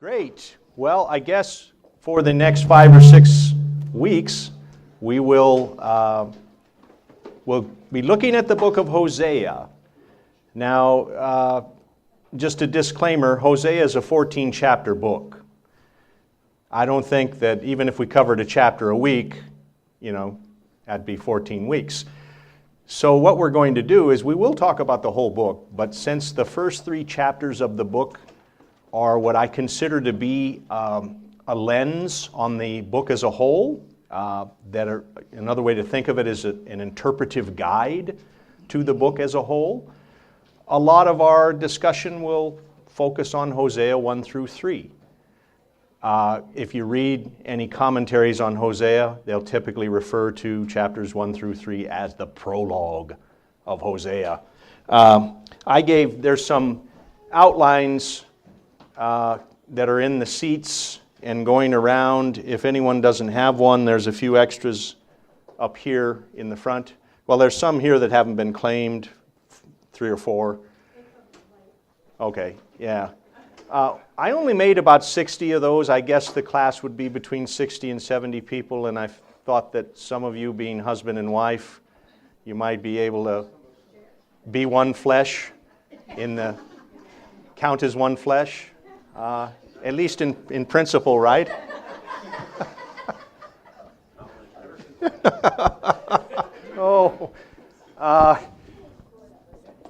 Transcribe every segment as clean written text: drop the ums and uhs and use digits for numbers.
Great. Well, I guess for the next 5 or 6 weeks, we'll be looking at the book of Hosea. Now, just a disclaimer, Hosea is a 14-chapter book. I don't think that even if we covered a chapter a week, that'd be 14 weeks. So what we're going to do is we will talk about the whole book, but since the first 3 chapters of the book are what I consider to be a lens on the book as a whole, another way to think of it is an interpretive guide to the book as a whole. A lot of our discussion will focus on Hosea 1 through 3. If you read any commentaries on Hosea, they'll typically refer to chapters 1 through 3 as the prologue of Hosea. There's some outlines that are in the seats and going around. If anyone doesn't have one, there's a few extras up here in the front. Well, there's some here that haven't been claimed, 3 or 4. Okay, yeah. I only made about 60 of those. I guess the class would be between 60 and 70 people, and I thought that some of you being husband and wife, you might be able to be one flesh, count as one flesh, at least in principle, right?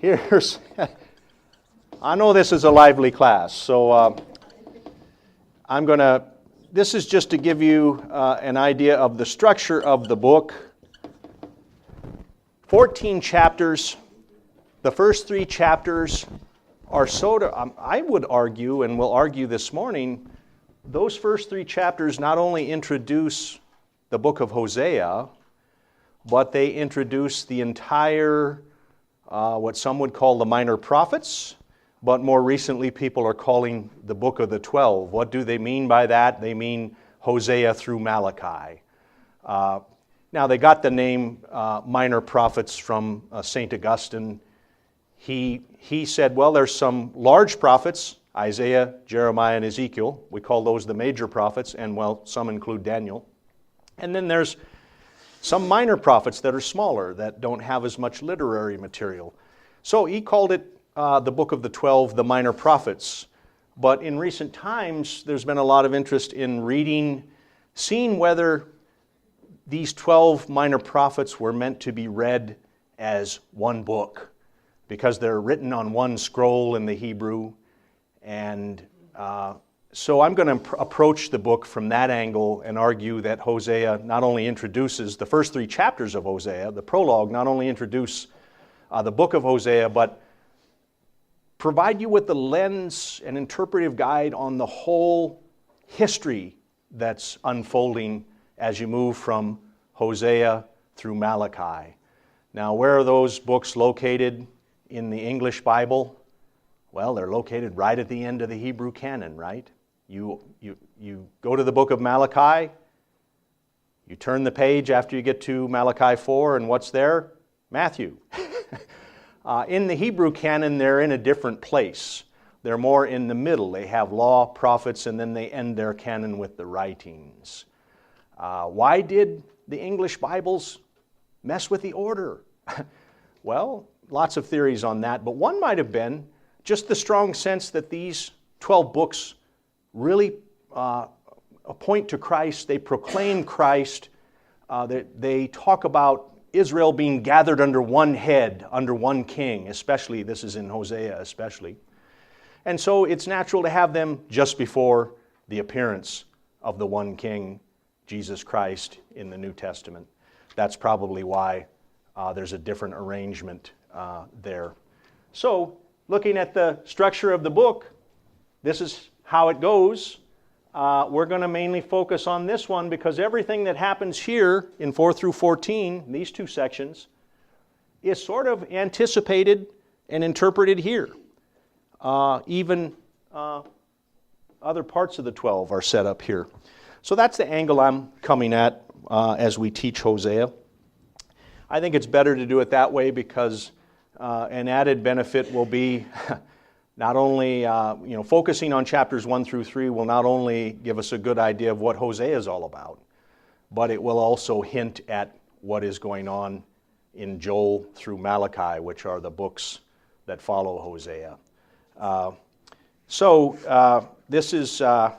Here's... I know this is a lively class, so this is just to give you an idea of the structure of the book. 14 chapters. The first 3 chapters are I would argue, and will argue this morning, those first 3 chapters not only introduce the book of Hosea, but they introduce the entire, what some would call the minor prophets, but more recently people are calling the book of the 12. What do they mean by that? They mean Hosea through Malachi. Now they got the name minor prophets from St. Augustine. He said, well, there's some large prophets, Isaiah, Jeremiah, and Ezekiel. We call those the major prophets, and well, some include Daniel. And then there's some minor prophets that are smaller, that don't have as much literary material. So he called it the book of the 12, the minor prophets. But in recent times, there's been a lot of interest in seeing whether these 12 minor prophets were meant to be read as one book, because they're written on one scroll in the Hebrew. And so I'm going to approach the book from that angle and argue that Hosea not only introduces the first 3 chapters of Hosea, the prologue not only introduce the book of Hosea, but provide you with the lens and interpretive guide on the whole history that's unfolding as you move from Hosea through Malachi. Now, where are those books located in the English Bible? Well, they're located right at the end of the Hebrew canon, right? You go to the book of Malachi, you turn the page after you get to Malachi 4, and what's there? Matthew. In the Hebrew canon, they're in a different place. They're more in the middle. They have law, prophets, and then they end their canon with the writings. Why did the English Bibles mess with the order? Well, lots of theories on that, but one might have been just the strong sense that these 12 books really point to Christ. They proclaim Christ. They talk about Israel being gathered under one head, under one king, especially, this is in Hosea especially. And so it's natural to have them just before the appearance of the one king, Jesus Christ, in the New Testament. That's probably why there's a different arrangement there. So, looking at the structure of the book, this is how it goes. We're going to mainly focus on this one because everything that happens here in 4 through 14, these 2 sections, is sort of anticipated and interpreted here. Even other parts of the 12 are set up here. So that's the angle I'm coming at as we teach Hosea. I think it's better to do it that way because an added benefit will be not only, focusing on chapters 1 through 3 will not only give us a good idea of what Hosea is all about, but it will also hint at what is going on in Joel through Malachi, which are the books that follow Hosea. This is the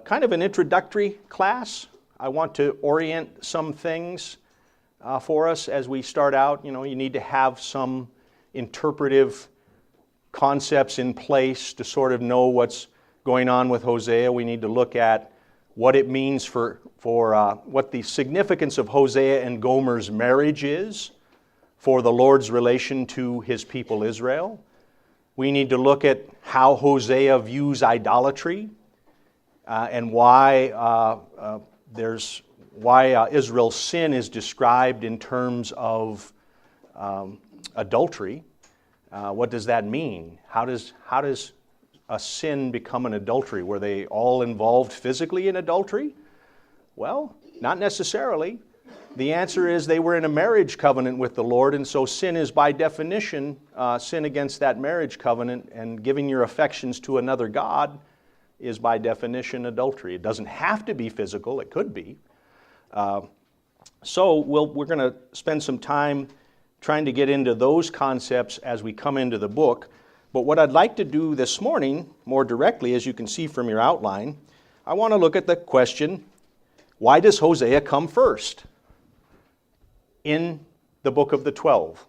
kind of an introductory class. I want to orient some things for us as we start out. You need to have some interpretive concepts in place to sort of know what's going on with Hosea. We need to look at what it means for what the significance of Hosea and Gomer's marriage is for the Lord's relation to his people Israel. We need to look at how Hosea views idolatry and why Israel's sin is described in terms of adultery. What does that mean? How does a sin become an adultery? Were they all involved physically in adultery? Well, not necessarily. The answer is they were in a marriage covenant with the Lord, and so sin is by definition sin against that marriage covenant, and giving your affections to another god is by definition adultery. It doesn't have to be physical, it could be. So we're going to spend some time trying to get into those concepts as we come into the book. But what I'd like to do this morning, more directly, as you can see from your outline, I want to look at the question, why does Hosea come first in the book of the 12?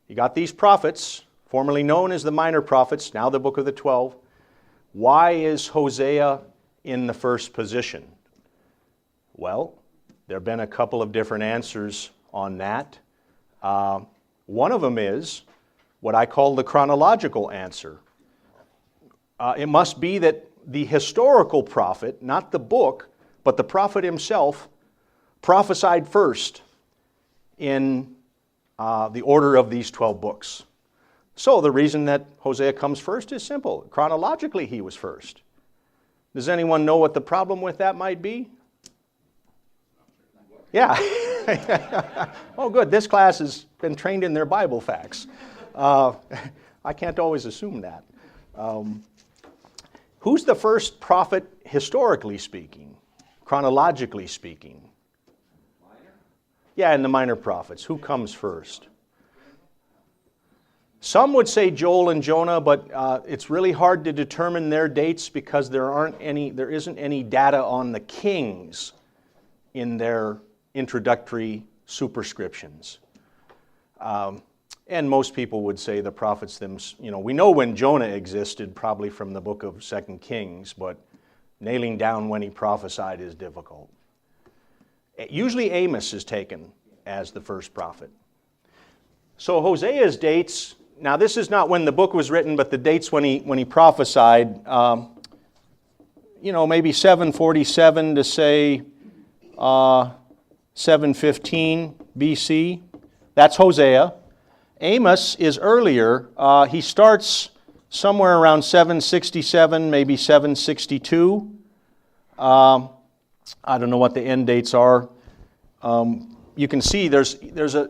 You got these prophets, formerly known as the minor prophets, now the book of the 12. Why is Hosea in the first position? Well, there have been a couple of different answers on that. One of them is what I call the chronological answer. It must be that the historical prophet, not the book, but the prophet himself, prophesied first in the order of these 12 books. So the reason that Hosea comes first is simple. Chronologically, he was first. Does anyone know what the problem with that might be? Yeah. Oh, good. This class has been trained in their Bible facts. I can't always assume that. Who's the first prophet historically speaking, chronologically speaking? Minor? Yeah, in the minor prophets. Who comes first? Some would say Joel and Jonah, but it's really hard to determine their dates because there isn't any data on the kings in their introductory superscriptions. And most people would say the prophets we know when Jonah existed probably from the book of 2 Kings, but nailing down when he prophesied is difficult. Usually Amos is taken as the first prophet. So Hosea's dates, now this is not when the book was written, but the dates when he prophesied, maybe 747 to say 715 BC. That's Hosea. Amos is earlier. He starts somewhere around 767, maybe 762. I don't know what the end dates are. You can see there's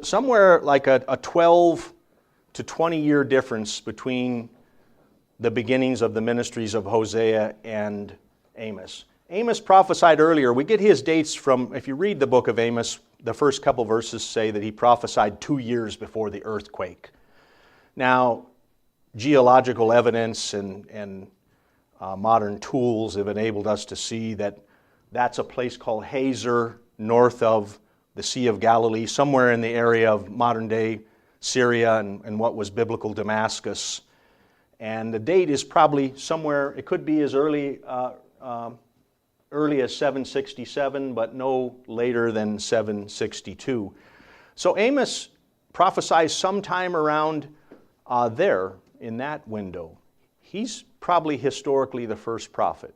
somewhere like a 12 to 20 year difference between the beginnings of the ministries of Hosea and Amos. Amos prophesied earlier. We get his dates from, if you read the book of Amos, the first couple verses say that he prophesied 2 years before the earthquake. Now, geological evidence and modern tools have enabled us to see that that's a place called Hazor, north of the Sea of Galilee, somewhere in the area of modern-day Syria and what was biblical Damascus. And the date is probably somewhere, it could be as early as 767, but no later than 762. So Amos prophesies sometime around there in that window. He's probably historically the first prophet.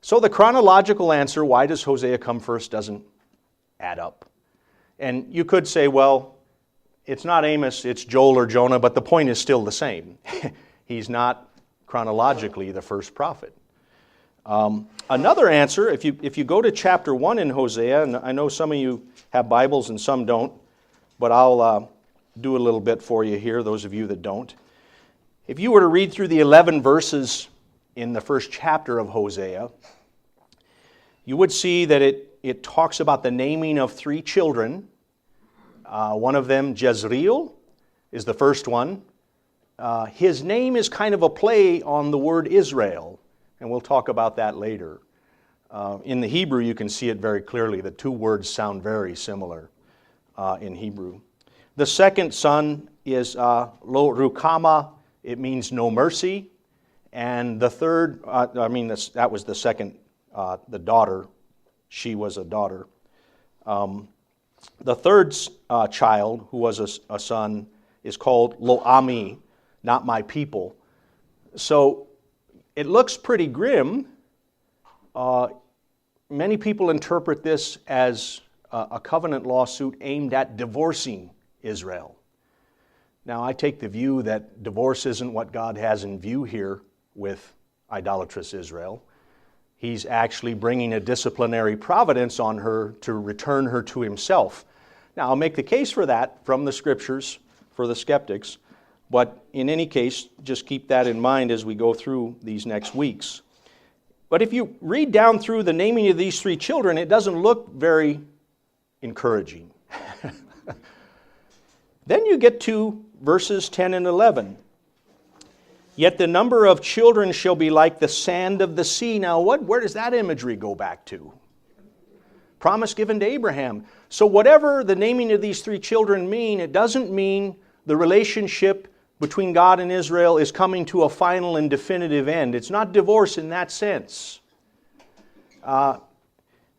So the chronological answer, why does Hosea come first, doesn't add up. And you could say, well, it's not Amos, it's Joel or Jonah, but the point is still the same. He's not chronologically the first prophet. Another answer, if you go to chapter 1 in Hosea, and I know some of you have Bibles and some don't, but I'll do a little bit for you here, those of you that don't. If you were to read through the 11 verses in the first chapter of Hosea, you would see that it talks about the naming of 3 children. One of them, Jezreel, is the first one. His name is kind of a play on the word Israel, and we'll talk about that later. In the Hebrew, you can see it very clearly. The 2 words sound very similar in Hebrew. The second son is Lo Rukama. It means no mercy. And the third, that was the second, the daughter. She was a daughter. The third child, who was a son, is called Lo Ami, not my people. So it looks pretty grim. Many people interpret this as a covenant lawsuit aimed at divorcing Israel. Now, I take the view that divorce isn't what God has in view here with idolatrous Israel. He's actually bringing a disciplinary providence on her to return her to himself. Now, I'll make the case for that from the Scriptures for the skeptics, but in any case, just keep that in mind as we go through these next weeks. But if you read down through the naming of these 3 children, it doesn't look very encouraging. Then you get to verses 10 and 11. Yet the number of children shall be like the sand of the sea. Now, where does that imagery go back to? Promise given to Abraham. So whatever the naming of these 3 children mean, it doesn't mean the relationship between God and Israel is coming to a final and definitive end. It's not divorce in that sense.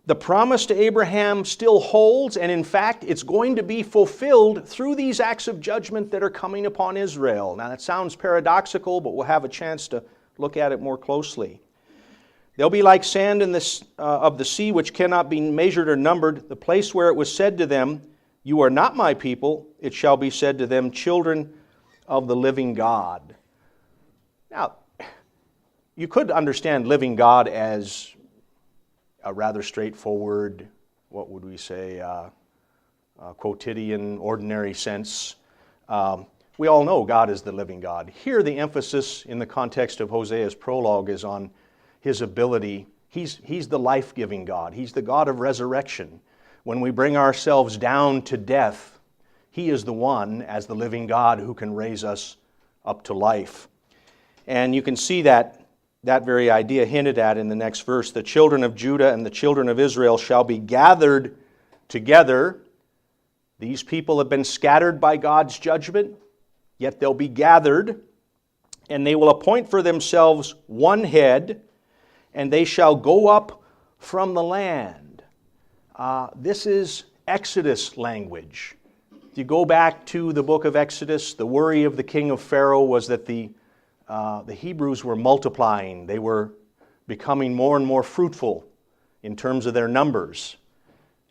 The promise to Abraham still holds, and in fact, it's going to be fulfilled through these acts of judgment that are coming upon Israel. Now, that sounds paradoxical, but we'll have a chance to look at it more closely. They'll be like sand of the sea, which cannot be measured or numbered. The place where it was said to them, "You are not my people," it shall be said to them, "Children of the living God." Now, you could understand living God as a rather straightforward, what would we say, quotidian, ordinary sense. We all know God is the living God. Here the emphasis in the context of Hosea's prologue is on His ability. He's the life-giving God. He's the God of resurrection. When we bring ourselves down to death, He is the one, as the living God, who can raise us up to life. And you can see that very idea hinted at in the next verse. The children of Judah and the children of Israel shall be gathered together. These people have been scattered by God's judgment, yet they'll be gathered, and they will appoint for themselves one head, and they shall go up from the land. This is Exodus language. If you go back to the book of Exodus, the worry of the king of Pharaoh was that the Hebrews were multiplying. They were becoming more and more fruitful in terms of their numbers.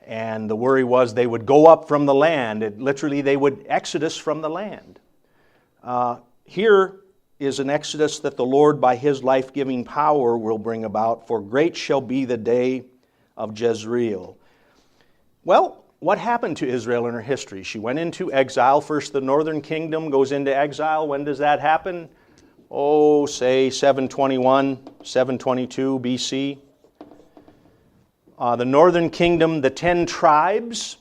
And the worry was they would go up from the land. Literally, they would exodus from the land. Here is an exodus that the Lord, by His life-giving power, will bring about. For great shall be the day of Jezreel. Well, what happened to Israel in her history? She went into exile. First, the northern kingdom goes into exile. When does that happen? Say 721, 722 BC. The northern kingdom, the 10 tribes.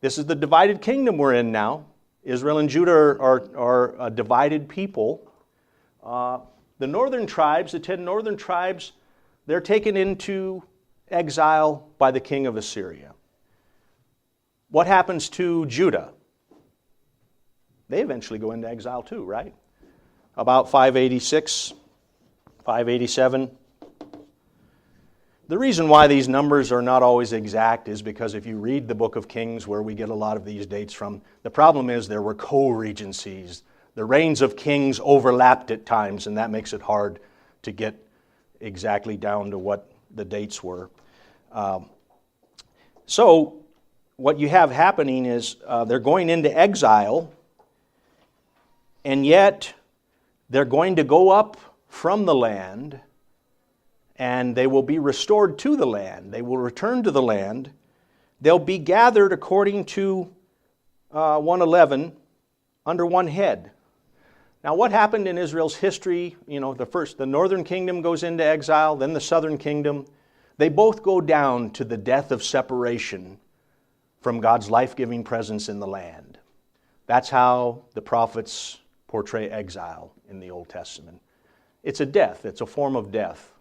This is the divided kingdom we're in now. Israel and Judah are a divided people. The northern tribes, the 10 northern tribes, they're taken into exile by the king of Assyria. What happens to Judah? They eventually go into exile too, right? About 586, 587. The reason why these numbers are not always exact is because if you read the book of Kings, where we get a lot of these dates from, the problem is there were co-regencies. The reigns of kings overlapped at times, and that makes it hard to get exactly down to what the dates were. So what you have happening is they're going into exile, and yet they're going to go up from the land, and they will be restored to the land. They will return to the land. They'll be gathered according to 1:11, under one head. Now, what happened in Israel's history? The northern kingdom goes into exile, then the southern kingdom. They both go down to the death of separation from God's life-giving presence in the land. That's how the prophets portray exile in the Old Testament. It's a death. It's a form of death.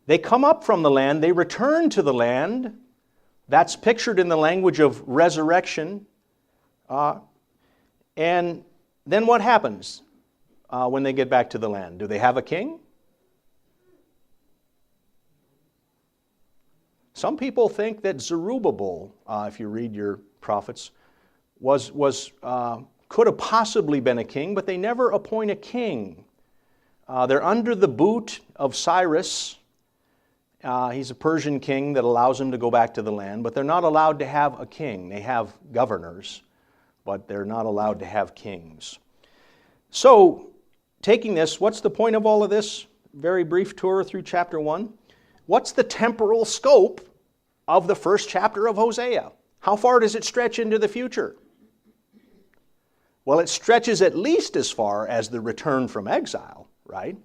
They come up from the land. They return to the land. That's pictured in the language of resurrection. And then what happens when they get back to the land? Do they have a king? Some people think that Zerubbabel, if you read your prophets, could have possibly been a king, but they never appoint a king. They're under the boot of Cyrus. He's a Persian king that allows them to go back to the land, but they're not allowed to have a king. They have governors, but they're not allowed to have kings. So, taking this, what's the point of all of this? Very brief tour through chapter 1. What's the temporal scope of the first chapter of Hosea? How far does it stretch into the future? Well, it stretches at least as far as the return from exile, right?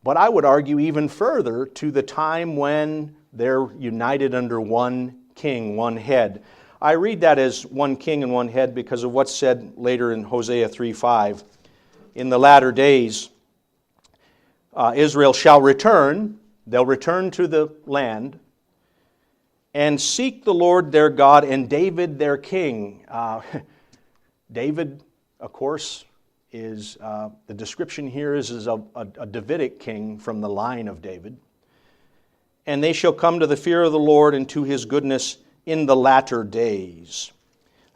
But I would argue even further to the time when they're united under one king, one head. I read that as one king and one head because of what's said later in Hosea 3:5. In the latter days, Israel shall return. They'll return to the land and seek the Lord their God and David their king. David, of course, is the description here is a Davidic king from the line of David. And they shall come to the fear of the Lord and to his goodness in the latter days.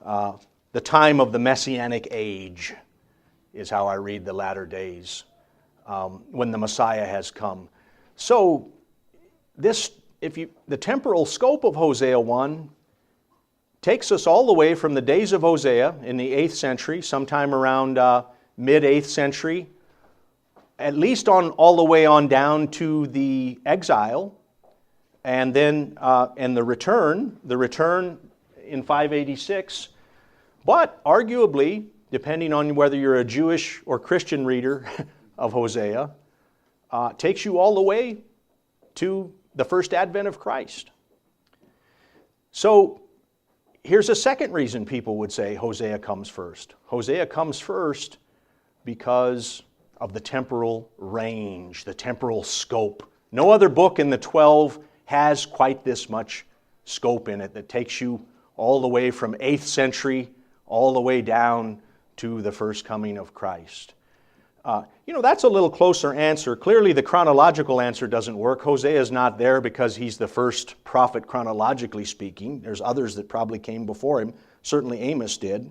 The time of the Messianic age is how I read the latter days, when the Messiah has come. So, the temporal scope of Hosea 1 takes us all the way from the days of Hosea in the 8th century, sometime around mid-8th century, at least all the way on down to the exile, and then and the return in 586. But arguably, depending on whether you're a Jewish or Christian reader of Hosea, takes you all the way to the first advent of Christ. So, here's a second reason people would say Hosea comes first. Hosea comes first because of the temporal range, the temporal scope. No other book in the 12 has quite this much scope in it that takes you all the way from 8th century all the way down to the first coming of Christ. That's a little closer answer. Clearly the chronological answer doesn't work. Hosea is not there because he's the first prophet chronologically speaking. There's others that probably came before him. Certainly Amos did.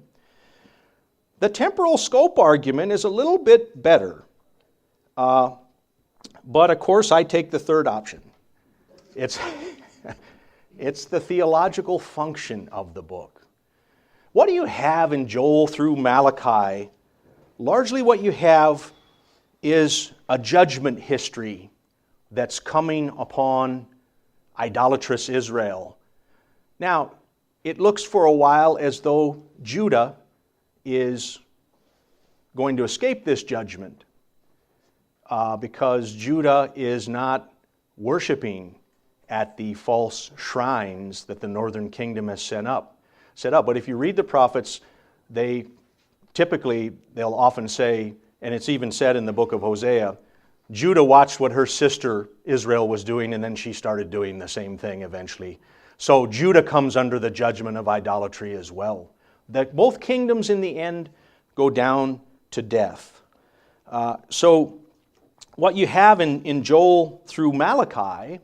The temporal scope argument is a little bit better. But of course I take the third option. It's the theological function of the book. What do you have in Joel through Malachi? Largely what you have is a judgment history that's coming upon idolatrous Israel. Now, it looks for a while as though Judah is going to escape this judgment because Judah is not worshiping at the false shrines that the northern kingdom has set up. But if you read the prophets, they'll often say, and it's even said in the book of Hosea, Judah watched what her sister Israel was doing, and then she started doing the same thing eventually. So Judah comes under the judgment of idolatry as well. That both kingdoms in the end go down to death. So what you have in Joel through Malachi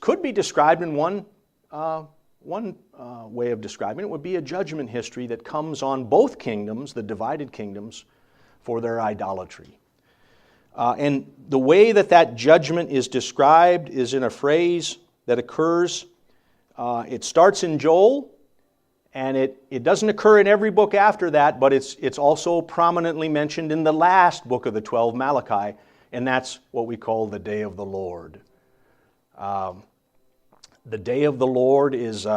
could be described in one way of describing it would be a judgment history that comes on both kingdoms, the divided kingdoms, for their idolatry. And the way that judgment is described is in a phrase that occurs. It starts in Joel, and it doesn't occur in every book after that, but it's also prominently mentioned in the last book of the 12, Malachi, and that's what we call the day of the Lord. The day of the Lord is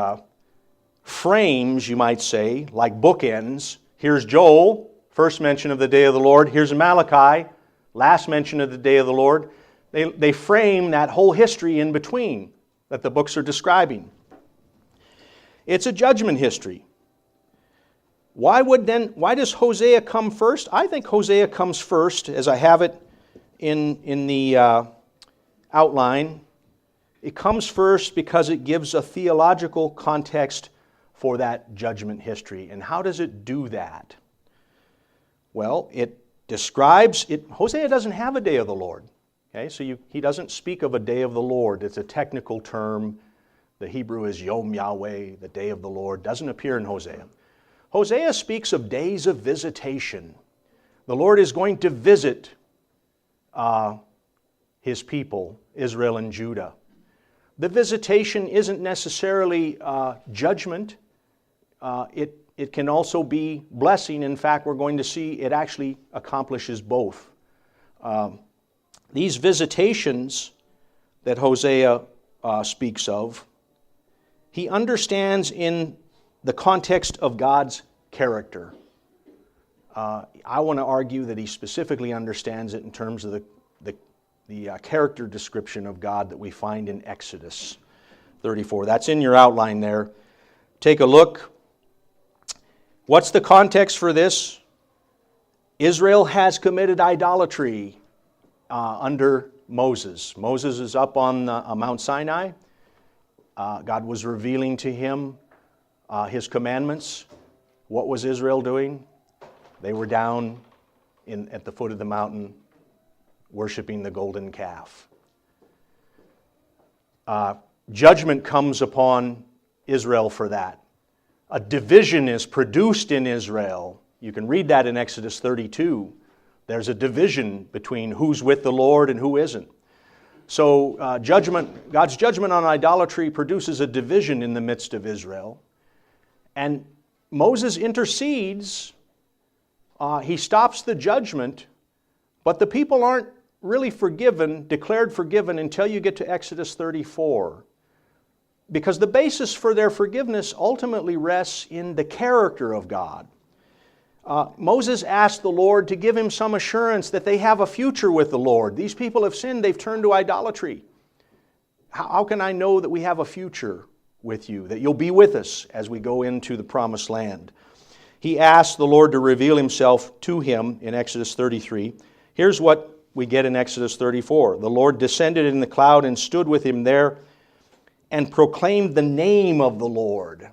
frames, you might say, like bookends. Here's Joel, first mention of the day of the Lord. Here's Malachi, last mention of the day of the Lord. They frame that whole history in between that the books are describing. It's a judgment history. Why does Hosea come first? I think Hosea comes first, as I have it in the outline. It comes first because it gives a theological context for that judgment history. And how does it do that? Well, it describes it. Hosea doesn't have a day of the Lord. Okay, so he doesn't speak of a day of the Lord. It's a technical term. The Hebrew is Yom Yahweh, the day of the Lord. Doesn't appear in Hosea. Hosea speaks of days of visitation. The Lord is going to visit His people, Israel and Judah. The visitation isn't necessarily judgment. It can also be blessing. In fact, we're going to see it actually accomplishes both. These visitations that Hosea speaks of, he understands in the context of God's character. I want to argue that he specifically understands it in terms of the character description of God that we find in Exodus 34. That's in your outline there. Take a look. What's the context for this? Israel has committed idolatry under Moses. Moses is up on Mount Sinai. God was revealing to him His commandments. What was Israel doing? They were down at the foot of the mountain worshiping the golden calf. Judgment comes upon Israel for that. A division is produced in Israel. You can read that in Exodus 32. There's a division between who's with the Lord and who isn't. So God's judgment on idolatry produces a division in the midst of Israel. And Moses intercedes. He stops the judgment, but the people aren't really declared forgiven until you get to Exodus 34. Because the basis for their forgiveness ultimately rests in the character of God. Moses asked the Lord to give him some assurance that they have a future with the Lord. These people have sinned, they've turned to idolatry. How can I know that we have a future with you, that you'll be with us as we go into the promised land? He asked the Lord to reveal Himself to him in Exodus 33. Here's what we get in Exodus 34. The Lord descended in the cloud and stood with him there and proclaimed the name of the Lord.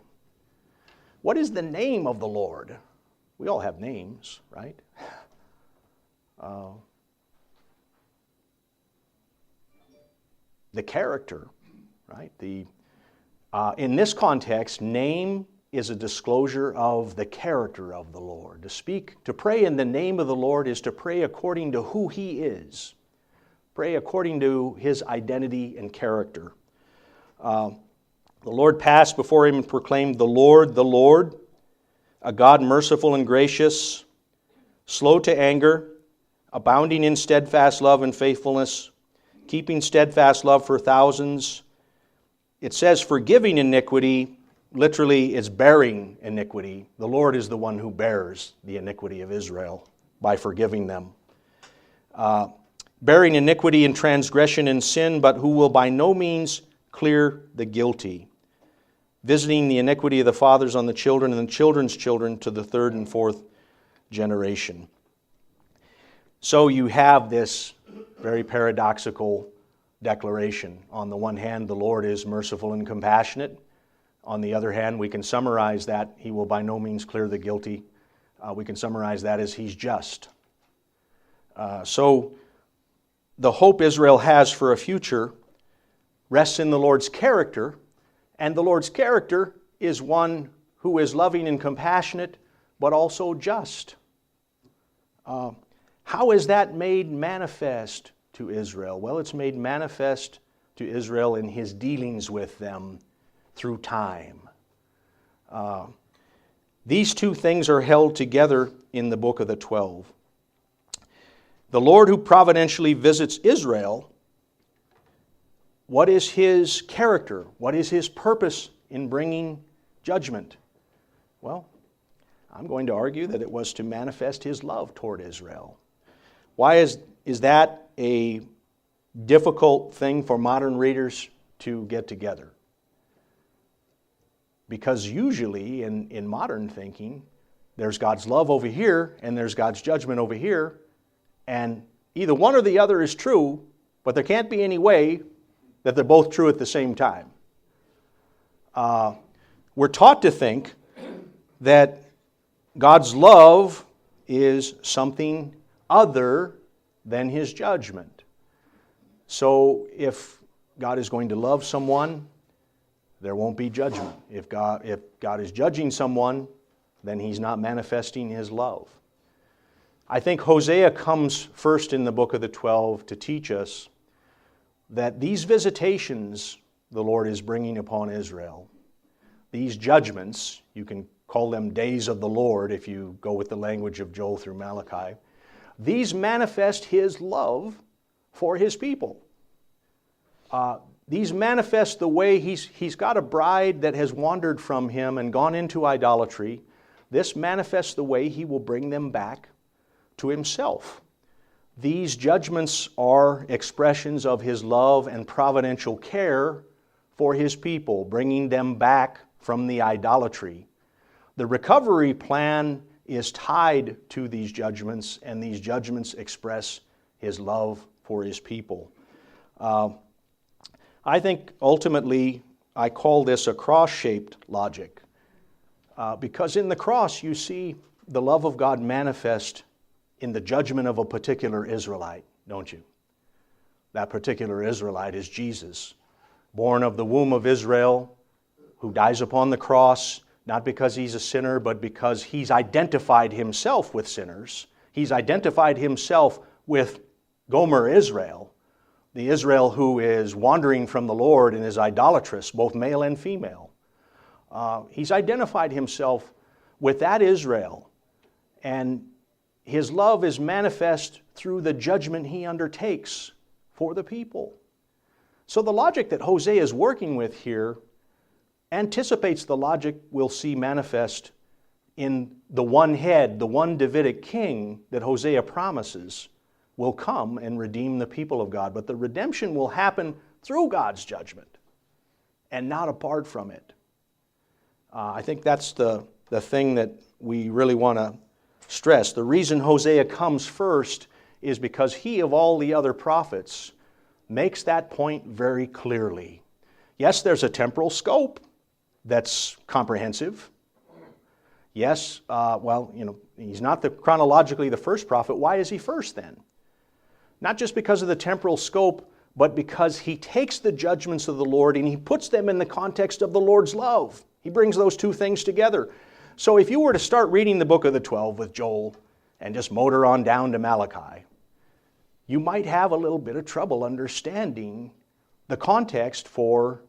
What is the name of the Lord? We all have names, right? The character, right? In this context, name is a disclosure of the character of the Lord. To pray in the name of the Lord is to pray according to who He is. Pray according to His identity and character. The Lord passed before him and proclaimed, the Lord, a God merciful and gracious, slow to anger, abounding in steadfast love and faithfulness, keeping steadfast love for thousands. It says forgiving iniquity. Literally, it's bearing iniquity. The Lord is the one who bears the iniquity of Israel by forgiving them. Bearing iniquity and transgression and sin, but who will by no means clear the guilty. Visiting the iniquity of the fathers on the children and the children's children to the third and fourth generation. So you have this very paradoxical declaration. On the one hand, the Lord is merciful and compassionate. On the other hand, we can summarize that He will by no means clear the guilty. We can summarize that as He's just. So the hope Israel has for a future rests in the Lord's character, and the Lord's character is one who is loving and compassionate, but also just. How is that made manifest to Israel? Well, it's made manifest to Israel in His dealings with them through time. These two things are held together in the book of the 12. The Lord who providentially visits Israel What is His character? What is His purpose in bringing judgment? Well, I'm going to argue that it was to manifest His love toward Israel. Why is that a difficult thing for modern readers to get together? Because usually in modern thinking, there's God's love over here and there's God's judgment over here, and either one or the other is true, but there can't be any way that they're both true at the same time. We're taught to think that God's love is something other than His judgment. So if God is going to love someone, there won't be judgment. If God is judging someone, then He's not manifesting His love. I think Hosea comes first in the book of the 12 to teach us that these visitations the Lord is bringing upon Israel, these judgments, you can call them days of the Lord if you go with the language of Joel through Malachi, these manifest His love for His people. These manifest the way He's got a bride that has wandered from Him and gone into idolatry. This manifests the way He will bring them back to Himself. These judgments are expressions of His love and providential care for His people, bringing them back from the idolatry. The recovery plan is tied to these judgments, and these judgments express His love for His people. I think ultimately I call this a cross-shaped logic, because in the cross you see the love of God manifest in the judgment of a particular Israelite, don't you? That particular Israelite is Jesus, born of the womb of Israel, who dies upon the cross, not because He's a sinner, but because He's identified Himself with sinners. He's identified Himself with Gomer Israel, the Israel who is wandering from the Lord and is idolatrous, both male and female. He's identified Himself with that Israel, and His love is manifest through the judgment He undertakes for the people. So the logic that Hosea is working with here anticipates the logic we'll see manifest in the one head, the one Davidic king that Hosea promises will come and redeem the people of God. But the redemption will happen through God's judgment and not apart from it. I think that's the thing that we really want to stress. The reason Hosea comes first is because he, of all the other prophets, makes that point very clearly. Yes, there's a temporal scope that's comprehensive. Yes, he's not chronologically the first prophet. Why is he first then? Not just because of the temporal scope, but because he takes the judgments of the Lord and he puts them in the context of the Lord's love. He brings those two things together. So if you were to start reading the book of the 12 with Joel and just motor on down to Malachi, you might have a little bit of trouble understanding the context for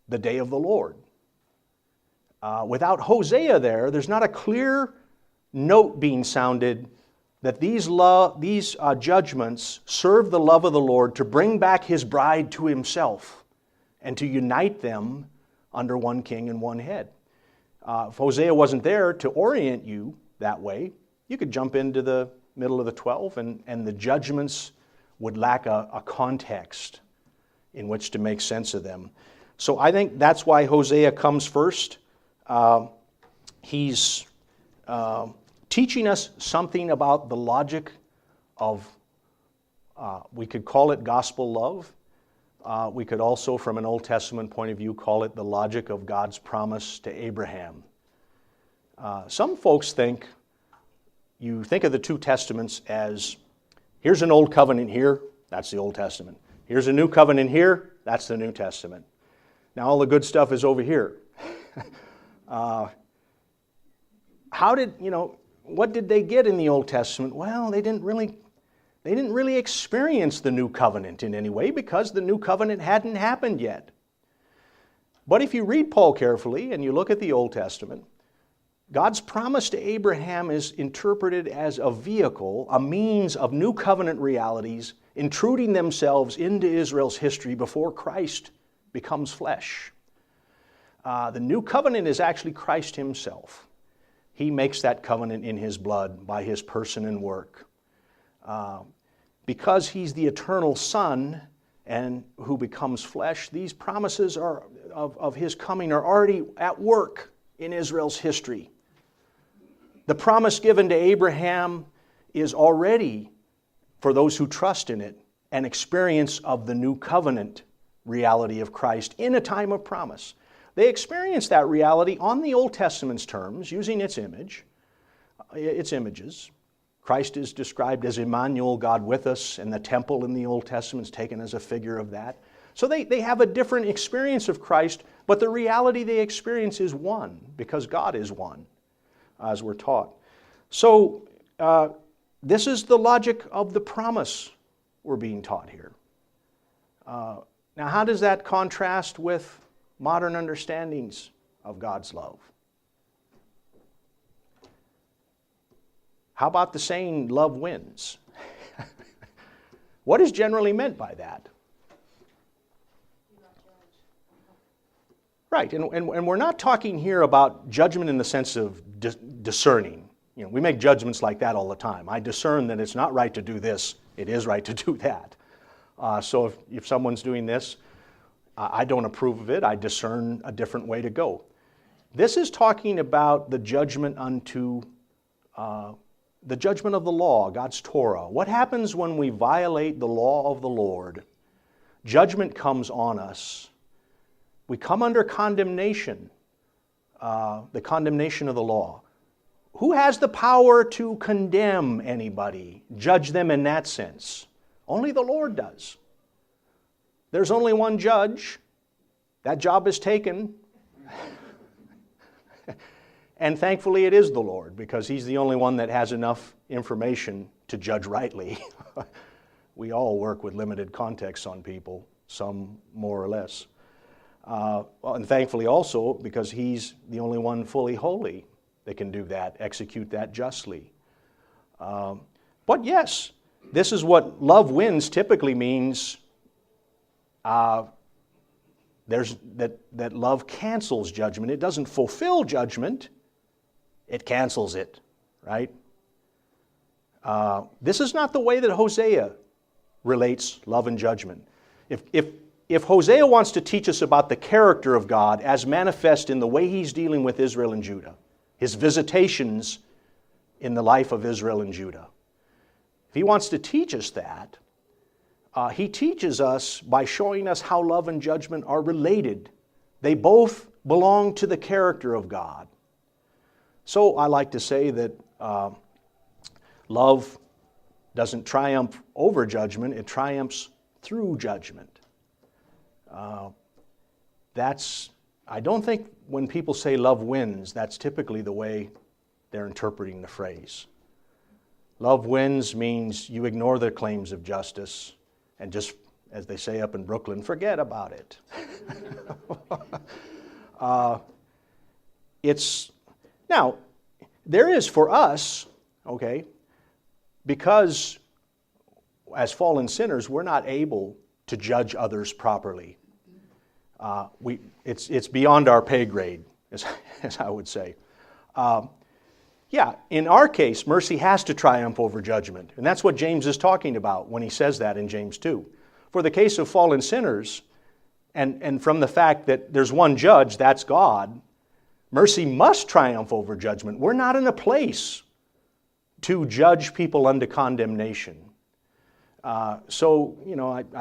the day of the Lord. Without Hosea there's not a clear note being sounded that these judgments serve the love of the Lord to bring back His bride to Himself and to unite them under one king and one head. If Hosea wasn't there to orient you that way, you could jump into the middle of the 12 and the judgments would lack a context in which to make sense of them. So I think that's why Hosea comes first. He's teaching us something about the logic of, we could call it gospel love. We could also, from an Old Testament point of view, call it the logic of God's promise to Abraham. Some folks think, you think of the two testaments as, here's an old covenant here, that's the Old Testament. Here's a new covenant here, that's the New Testament. Now all the good stuff is over here. What did they get in the Old Testament? Well, they didn't really experience the new covenant in any way because the new covenant hadn't happened yet. But if you read Paul carefully and you look at the Old Testament, God's promise to Abraham is interpreted as a vehicle, a means of new covenant realities intruding themselves into Israel's history before Christ becomes flesh. The new covenant is actually Christ himself. He makes that covenant in his blood by his person and work. Because he's the eternal Son and who becomes flesh, these promises of his coming are already at work in Israel's history. The promise given to Abraham is already, for those who trust in it, an experience of the new covenant reality of Christ in a time of promise. They experience that reality on the Old Testament's terms, using its images. Christ is described as Emmanuel, God with us, and the temple in the Old Testament is taken as a figure of that. So they have a different experience of Christ, but the reality they experience is one, because God is one, as we're taught. So this is the logic of the promise we're being taught here. Now, how does that contrast with modern understandings of God's love? How about the saying, love wins? What is generally meant by that? Right, and we're not talking here about judgment in the sense of discerning. You know, we make judgments like that all the time. I discern that it's not right to do this, it is right to do that. So if someone's doing this, I don't approve of it, I discern a different way to go. This is talking about the judgment unto the judgment of the law, God's Torah. What happens when we violate the law of the Lord? Judgment comes on us. We come under condemnation, the condemnation of the law. Who has the power to condemn anybody, judge them in that sense? Only the Lord does. There's only one judge. That job is taken. And thankfully it is the Lord, because he's the only one that has enough information to judge rightly. We all work with limited context on people, some more or less. And thankfully also because he's the only one fully holy that can do that, execute that justly. But yes, this is what love wins typically means. That love cancels judgment. It doesn't fulfill judgment. It cancels it, right? This is not the way that Hosea relates love and judgment. If Hosea wants to teach us about the character of God as manifest in the way he's dealing with Israel and Judah, his visitations in the life of Israel and Judah, if he wants to teach us that, he teaches us by showing us how love and judgment are related. They both belong to the character of God. So I like to say that love doesn't triumph over judgment, it triumphs through judgment. I don't think when people say love wins, that's typically the way they're interpreting the phrase. Love wins means you ignore the claims of justice and just, as they say up in Brooklyn, forget about it. Now, there is for us, okay, because as fallen sinners, we're not able to judge others properly. It's beyond our pay grade, as I would say. In our case, mercy has to triumph over judgment. And that's what James is talking about when he says that in James 2. For the case of fallen sinners, and from the fact that there's one judge, that's God, mercy must triumph over judgment. We're not in a place to judge people unto condemnation. I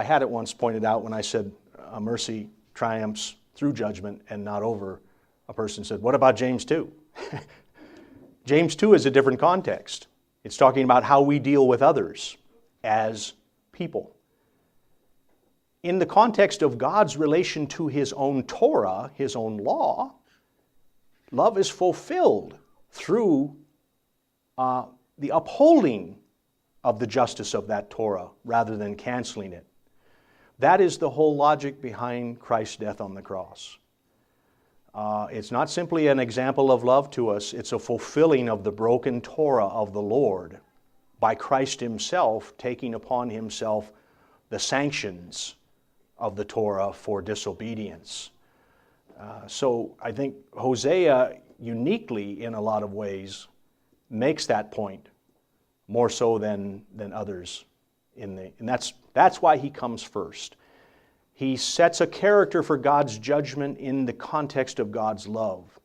had it once pointed out when I said mercy triumphs through judgment and not over. A person said, what about James 2? James 2 is a different context. It's talking about how we deal with others as people. In the context of God's relation to his own Torah, his own law, love is fulfilled through the upholding of the justice of that Torah rather than canceling it. That is the whole logic behind Christ's death on the cross. It's not simply an example of love to us, it's a fulfilling of the broken Torah of the Lord by Christ himself taking upon himself the sanctions of the Torah for disobedience. So I think Hosea uniquely in a lot of ways makes that point more so than others. And that's why he comes first. He sets a character for God's judgment in the context of God's love.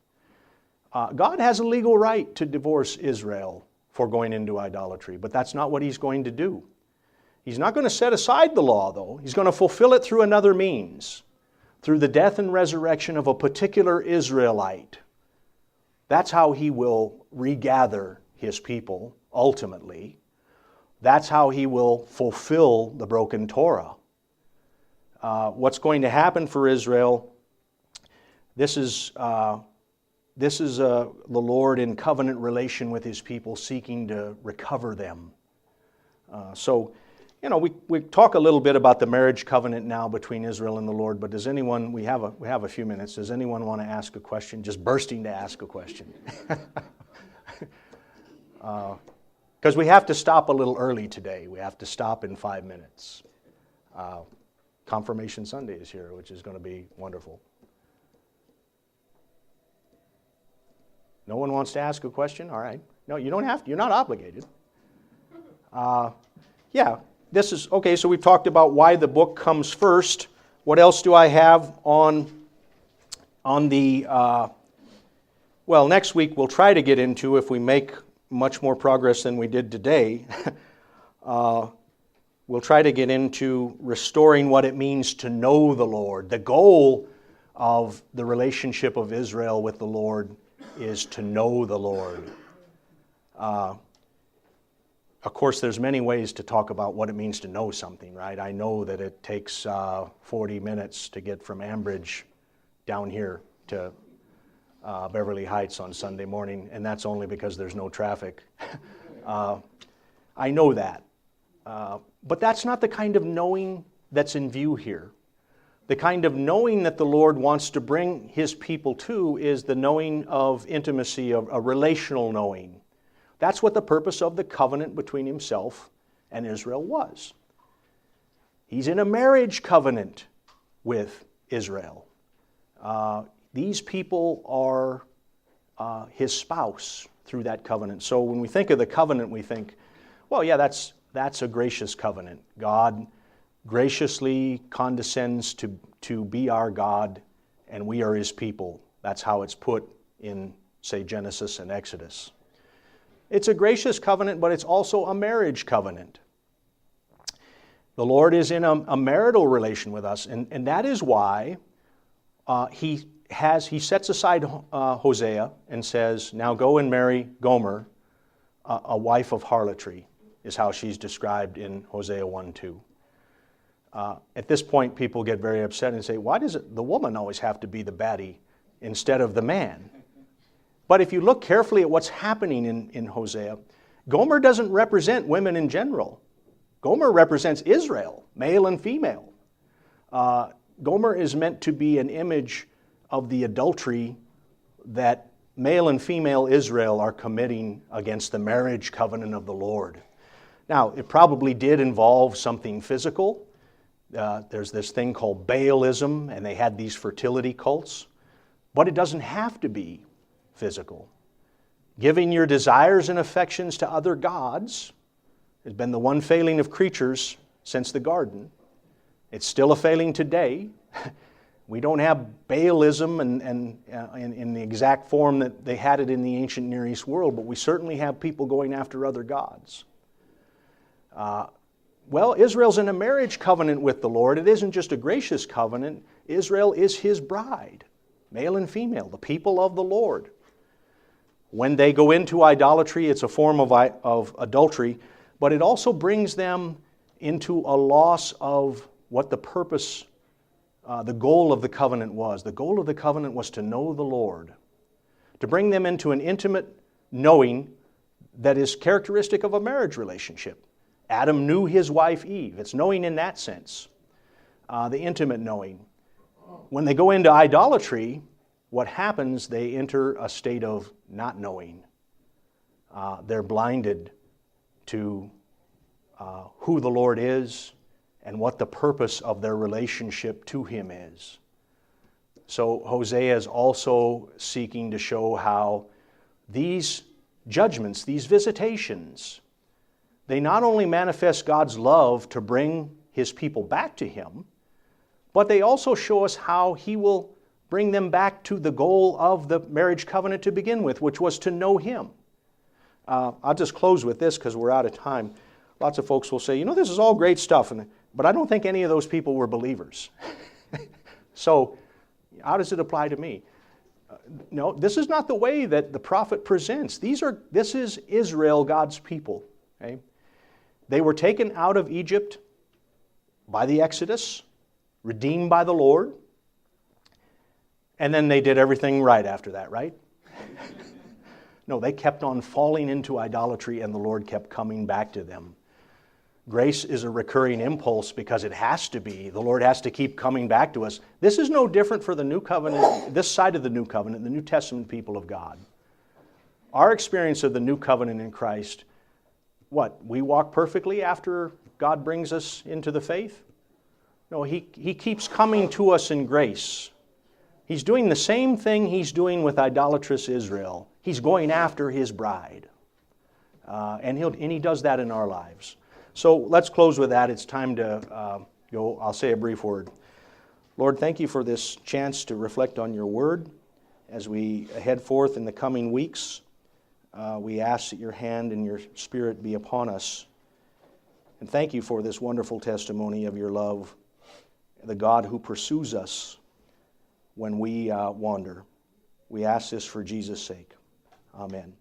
God has a legal right to divorce Israel for going into idolatry, but that's not what he's going to do. He's not going to set aside the law, though. He's going to fulfill it through another means, through the death and resurrection of a particular Israelite. That's how he will regather his people, ultimately. That's how he will fulfill the broken Torah. What's going to happen for Israel, this is the Lord in covenant relation with his people, seeking to recover them. We talk a little bit about the marriage covenant now between Israel and the Lord, but does anyone, we have a few minutes, does anyone want to ask a question? Just bursting to ask a question. Because we have to stop a little early today. We have to stop in 5 minutes. Confirmation Sunday is here, which is going to be wonderful. No one wants to ask a question? All right. No, you don't have to. You're not obligated. This is, okay, so we've talked about why the book comes first. What else do I have on the, next week we'll try to get into, if we make much more progress than we did today, we'll try to get into restoring what it means to know the Lord. The goal of the relationship of Israel with the Lord is to know the Lord. Of course, there's many ways to talk about what it means to know something, right? I know that it takes 40 minutes to get from Ambridge down here to Beverly Heights on Sunday morning, and that's only because there's no traffic. I know that. But that's not the kind of knowing that's in view here. The kind of knowing that the Lord wants to bring his people to is the knowing of intimacy, of a relational knowing. That's what the purpose of the covenant between himself and Israel was. He's in a marriage covenant with Israel. These people are his spouse through that covenant. So when we think of the covenant, we think, that's a gracious covenant. God graciously condescends to be our God, and we are his people. That's how it's put in, say, Genesis and Exodus. It's a gracious covenant, but it's also a marriage covenant. The Lord is in a marital relation with us, and that is why he sets aside Hosea and says, now go and marry Gomer, a wife of harlotry, is how she's described in Hosea 1:2. At this point, people get very upset and say, why does the woman always have to be the baddie instead of the man? But if you look carefully at what's happening in Hosea, Gomer doesn't represent women in general. Gomer represents Israel, male and female. Gomer is meant to be an image of the adultery that male and female Israel are committing against the marriage covenant of the Lord. Now, it probably did involve something physical. There's this thing called Baalism, and they had these fertility cults. But it doesn't have to be physical. Giving your desires and affections to other gods has been the one failing of creatures since the garden. It's still a failing today. We don't have Baalism in the exact form that they had it in the ancient Near East world, but we certainly have people going after other gods. Israel's in a marriage covenant with the Lord. It isn't just a gracious covenant. Israel is his bride, male and female, the people of the Lord. When they go into idolatry, it's a form of adultery, but it also brings them into a loss of what the purpose, the goal of the covenant was. The goal of the covenant was to know the Lord, to bring them into an intimate knowing that is characteristic of a marriage relationship. Adam knew his wife Eve. It's knowing in that sense, the intimate knowing. When they go into idolatry, what happens, they enter a state of not knowing. They're blinded to who the Lord is and what the purpose of their relationship to Him is. So Hosea is also seeking to show how these judgments, these visitations, they not only manifest God's love to bring His people back to Him, but they also show us how He will bring them back to the goal of the marriage covenant to begin with, which was to know Him. I'll just close with this because we're out of time. Lots of folks will say, this is all great stuff, but I don't think any of those people were believers. So, how does it apply to me? No, this is not the way that the prophet presents. This is Israel, God's people. Okay? They were taken out of Egypt by the Exodus, redeemed by the Lord, and then they did everything right after that, right? No, they kept on falling into idolatry, and the Lord kept coming back to them. Grace is a recurring impulse because it has to be. The Lord has to keep coming back to us. This is no different for the New Covenant, this side of the New Covenant, the New Testament people of God. Our experience of the New Covenant in Christ, what? We walk perfectly after God brings us into the faith? No, He keeps coming to us in grace. He's doing the same thing He's doing with idolatrous Israel. He's going after His bride. And He does that in our lives. So let's close with that. It's time to go. I'll say a brief word. Lord, thank You for this chance to reflect on Your Word. As we head forth in the coming weeks, we ask that Your hand and Your Spirit be upon us. And thank You for this wonderful testimony of Your love, the God who pursues us when we wander. We ask this for Jesus' sake. Amen.